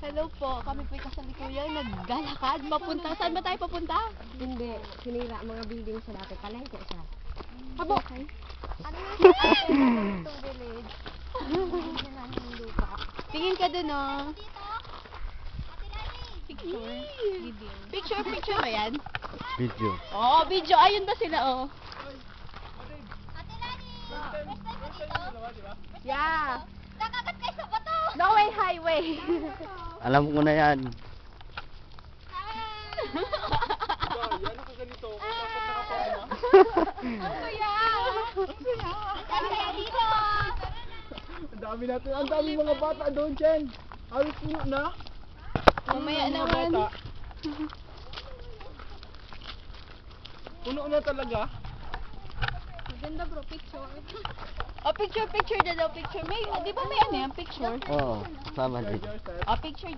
Hello po, kami po kasali kuya, naggalakad, mapunta, saan ba tayo papunta? Hindi, sinira mga building sa dati, palengke siya. Abo! Ano yung itong village? Hindi na yung lupa. Tingin ka dun, oh. Picture. Video. Picture ba yan? Video. Oh, video. Ayun ba sila, oh. Ate Lani! First time mo dito? Yeah. Nakagat kayo sa bato! No way highway. Alam ko na yan. Ano ka ganito? Dapat nakapauna. Ang saya. Saan kaya dito? Ang dami natin. Ang dami mga bata doon, Chen. Halos puno na. Mamaya Mga naman. bata. Puno na talaga. Ganda bro, picture. Oh, picture dyan daw, picture. May, di ba may ano yan, picture? Oo, sama din. Oh, picture